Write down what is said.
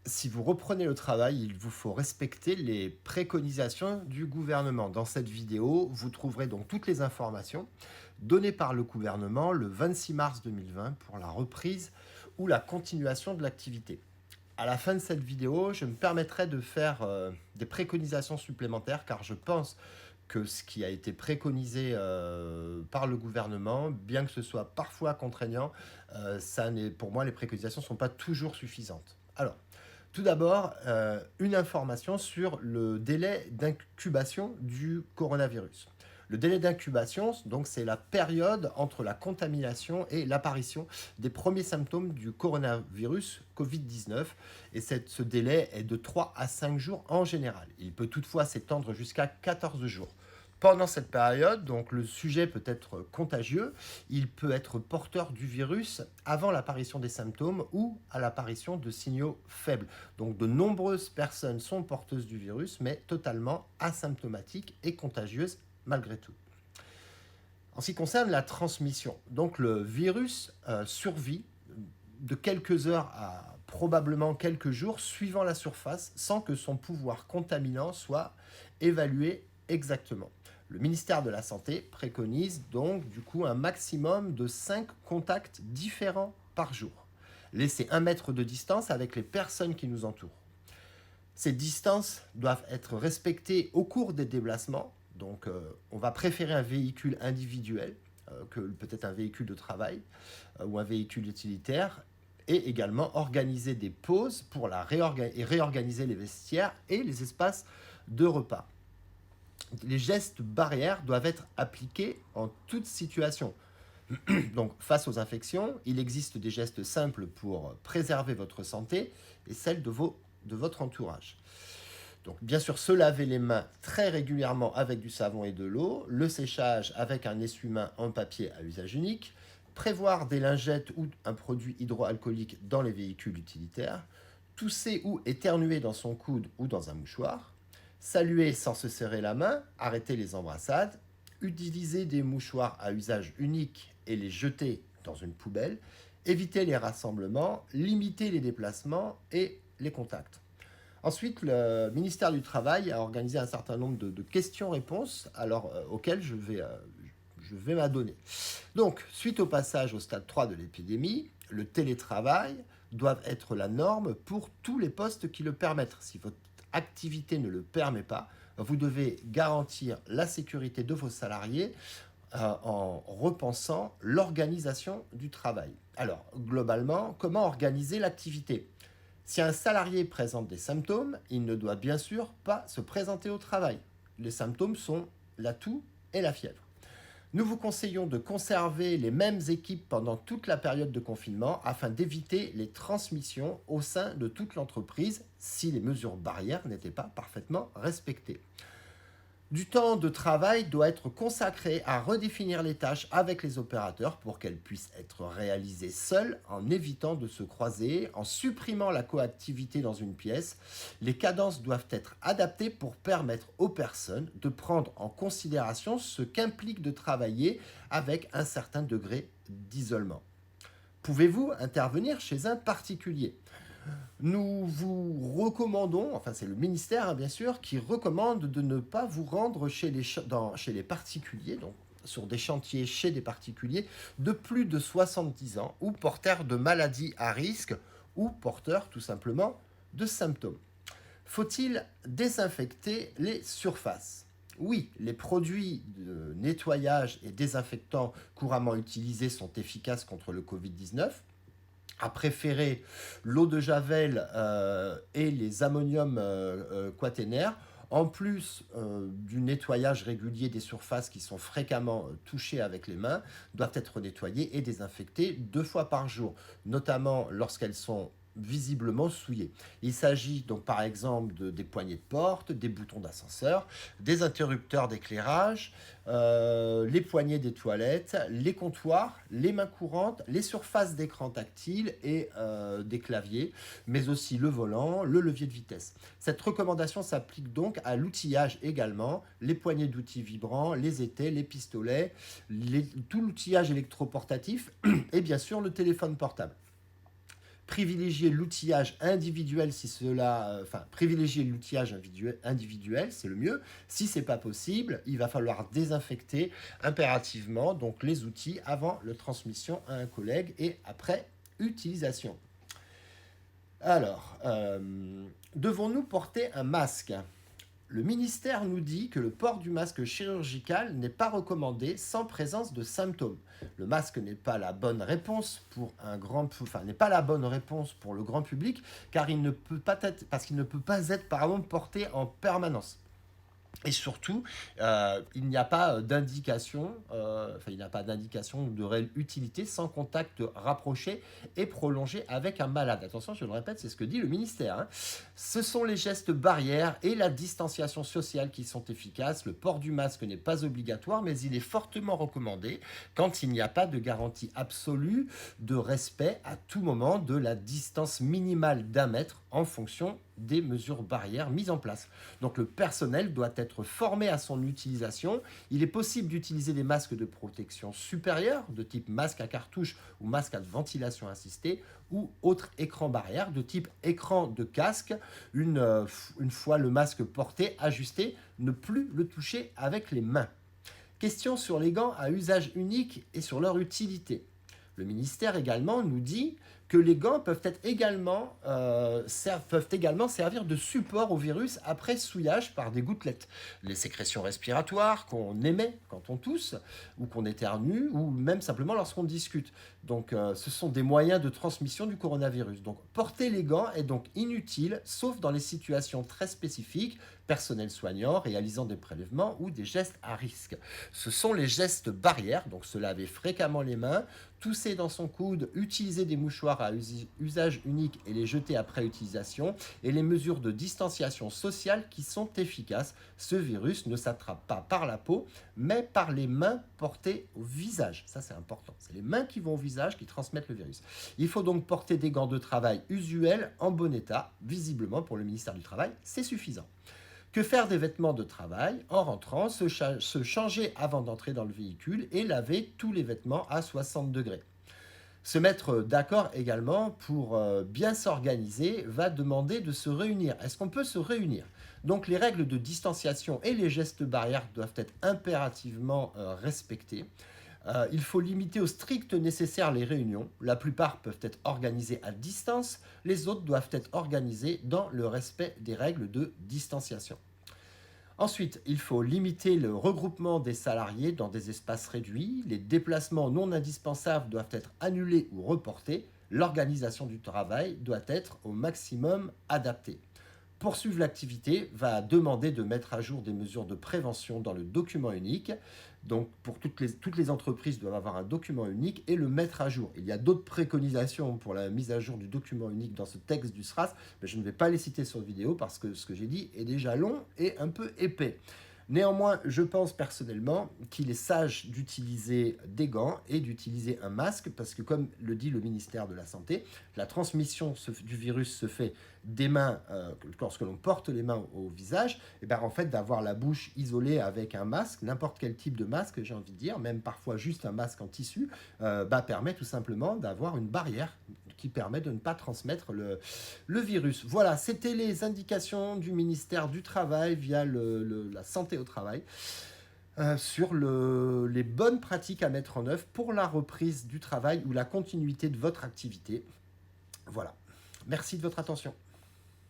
Si vous reprenez le travail, il vous faut respecter les préconisations du gouvernement. Dans cette vidéo, vous trouverez donc toutes les informations données par le gouvernement le 26 mars 2020 pour la reprise ou la continuation de l'activité. À la fin de cette vidéo, je me permettrai de faire des préconisations supplémentaires car je pense que ce qui a été préconisé par le gouvernement, bien que ce soit parfois contraignant, pour moi, les préconisations ne sont pas toujours suffisantes. Alors, tout d'abord, une information sur le délai d'incubation du coronavirus. Le délai d'incubation, donc, c'est la période entre la contamination et l'apparition des premiers symptômes du coronavirus Covid-19. Et ce délai est de 3 à 5 jours en général. Il peut toutefois s'étendre jusqu'à 14 jours. Pendant cette période, donc, le sujet peut être contagieux, il peut être porteur du virus avant l'apparition des symptômes ou à l'apparition de signaux faibles. Donc de nombreuses personnes sont porteuses du virus, mais totalement asymptomatiques et contagieuses malgré tout. En ce qui concerne la transmission, donc le virus survit de quelques heures à probablement quelques jours suivant la surface sans que son pouvoir contaminant soit évalué exactement. Le ministère de la Santé préconise donc du coup un maximum de 5 contacts différents par jour. Laissez 1 mètre de distance avec les personnes qui nous entourent. Ces distances doivent être respectées au cours des déplacements. Donc, on va préférer un véhicule individuel que peut-être un véhicule de travail ou un véhicule utilitaire et également organiser des pauses pour réorganiser les vestiaires et les espaces de repas. Les gestes barrières doivent être appliqués en toute situation. Donc, face aux infections, il existe des gestes simples pour préserver votre santé et celle de votre entourage. Donc, bien sûr, se laver les mains très régulièrement avec du savon et de l'eau, le séchage avec un essuie-main en papier à usage unique, prévoir des lingettes ou un produit hydroalcoolique dans les véhicules utilitaires, tousser ou éternuer dans son coude ou dans un mouchoir, saluer sans se serrer la main, arrêter les embrassades, utiliser des mouchoirs à usage unique et les jeter dans une poubelle, éviter les rassemblements, limiter les déplacements et les contacts. Ensuite, le ministère du Travail a organisé un certain nombre de questions-réponses auxquelles je vais m'adonner. Donc, suite au passage au stade 3 de l'épidémie, le télétravail doit être la norme pour tous les postes qui le permettent. Si votre activité ne le permet pas, vous devez garantir la sécurité de vos salariés en repensant l'organisation du travail. Alors, globalement, comment organiser l'activité ? Si un salarié présente des symptômes, il ne doit bien sûr pas se présenter au travail. Les symptômes sont la toux et la fièvre. Nous vous conseillons de conserver les mêmes équipes pendant toute la période de confinement afin d'éviter les transmissions au sein de toute l'entreprise si les mesures barrières n'étaient pas parfaitement respectées. Du temps de travail doit être consacré à redéfinir les tâches avec les opérateurs pour qu'elles puissent être réalisées seules en évitant de se croiser, en supprimant la coactivité dans une pièce. Les cadences doivent être adaptées pour permettre aux personnes de prendre en considération ce qu'implique de travailler avec un certain degré d'isolement. Pouvez-vous intervenir chez un particulier ? Nous vous recommandons, enfin c'est le ministère bien sûr, qui recommande de ne pas vous rendre chez les particuliers, donc sur des chantiers chez des particuliers de plus de 70 ans ou porteurs de maladies à risque ou porteurs tout simplement de symptômes. Faut-il désinfecter les surfaces ? Oui, les produits de nettoyage et désinfectants couramment utilisés sont efficaces contre le Covid-19, à préférer l'eau de Javel et les ammonium quaternaires, en plus du nettoyage régulier des surfaces qui sont fréquemment touchées avec les mains, doivent être nettoyées et désinfectées 2 fois par jour, notamment lorsqu'elles sont visiblement souillées. Il s'agit donc par exemple des poignées de porte, des boutons d'ascenseur, des interrupteurs d'éclairage, les poignées des toilettes, les comptoirs, les mains courantes, les surfaces d'écran tactile et des claviers, mais aussi le volant, le levier de vitesse. Cette recommandation s'applique donc à l'outillage également, les poignées d'outils vibrants, les étais, les pistolets, tout l'outillage électroportatif et bien sûr le téléphone portable. Privilégier l'outillage individuel si cela, privilégier l'outillage individuel, c'est le mieux. Si c'est pas possible, il va falloir désinfecter impérativement donc les outils avant leur transmission à un collègue et après utilisation. Alors, devons-nous porter un masque? Le ministère nous dit que le port du masque chirurgical n'est pas recommandé sans présence de symptômes. Le masque n'est pas la bonne réponse pour n'est pas la bonne réponse pour le grand public, car il ne peut pas être, parce qu'il ne peut pas être porté en permanence. Et surtout, il n'y a pas d'indication, il n'y a pas d'indication de réelle utilité sans contact rapproché et prolongé avec un malade. Attention, je le répète, c'est ce que dit le ministère, hein. Ce sont les gestes barrières et la distanciation sociale qui sont efficaces. Le port du masque n'est pas obligatoire, mais il est fortement recommandé quand il n'y a pas de garantie absolue de respect à tout moment de la distance minimale d'1 mètre en fonction des mesures barrières mises en place. Donc le personnel doit être formé à son utilisation. Il est possible d'utiliser des masques de protection supérieure, de type masque à cartouche ou masque à ventilation assistée, ou autre écran barrière de type écran de casque. Une fois le masque porté, ajusté, ne plus le toucher avec les mains. Question sur les gants à usage unique et sur leur utilité. Le ministère également nous dit que les gants peuvent également servir de support au virus après souillage par des gouttelettes. Les sécrétions respiratoires qu'on émet quand on tousse, ou qu'on éternue, ou même simplement lorsqu'on discute. Donc ce sont des moyens de transmission du coronavirus. Donc porter les gants est donc inutile, sauf dans les situations très spécifiques, personnel soignant, réalisant des prélèvements ou des gestes à risque. Ce sont les gestes barrières, donc se laver fréquemment les mains, tousser dans son coude, utiliser des mouchoirs à usage unique et les jeter après utilisation, et les mesures de distanciation sociale qui sont efficaces. Ce virus ne s'attrape pas par la peau, mais par les mains portées au visage. Ça, c'est important. C'est les mains qui vont au visage qui transmettent le virus. Il faut donc porter des gants de travail usuels en bon état. Visiblement, pour le ministère du Travail, c'est suffisant. Que faire des vêtements de travail? En rentrant, se changer avant d'entrer dans le véhicule et laver tous les vêtements à 60 degrés. Se mettre d'accord également pour bien s'organiser va demander de se réunir. Est-ce qu'on peut se réunir? Donc les règles de distanciation et les gestes barrières doivent être impérativement respectés. Il faut limiter au strict nécessaire les réunions. La plupart peuvent être organisées à distance, les autres doivent être organisées dans le respect des règles de distanciation. Ensuite, il faut limiter le regroupement des salariés dans des espaces réduits. Les déplacements non indispensables doivent être annulés ou reportés. L'organisation du travail doit être au maximum adaptée. Poursuivre l'activité va demander de mettre à jour des mesures de prévention dans le document unique. Donc, pour toutes les entreprises doivent avoir un document unique et le mettre à jour. Il y a d'autres préconisations pour la mise à jour du document unique dans ce texte du SRAS, mais je ne vais pas les citer sur vidéo parce que ce que j'ai dit est déjà long et un peu épais. Néanmoins, je pense personnellement qu'il est sage d'utiliser des gants et d'utiliser un masque parce que, comme le dit le ministère de la Santé, la transmission du virus se fait des mains, lorsque l'on porte les mains au visage, et bien en fait d'avoir la bouche isolée avec un masque, n'importe quel type de masque, j'ai envie de dire, même parfois juste un masque en tissu, permet tout simplement d'avoir une barrière qui permet de ne pas transmettre le virus. Voilà, c'était les indications du ministère du Travail via la santé au travail sur les bonnes pratiques à mettre en œuvre pour la reprise du travail ou la continuité de votre activité. Voilà. Merci de votre attention.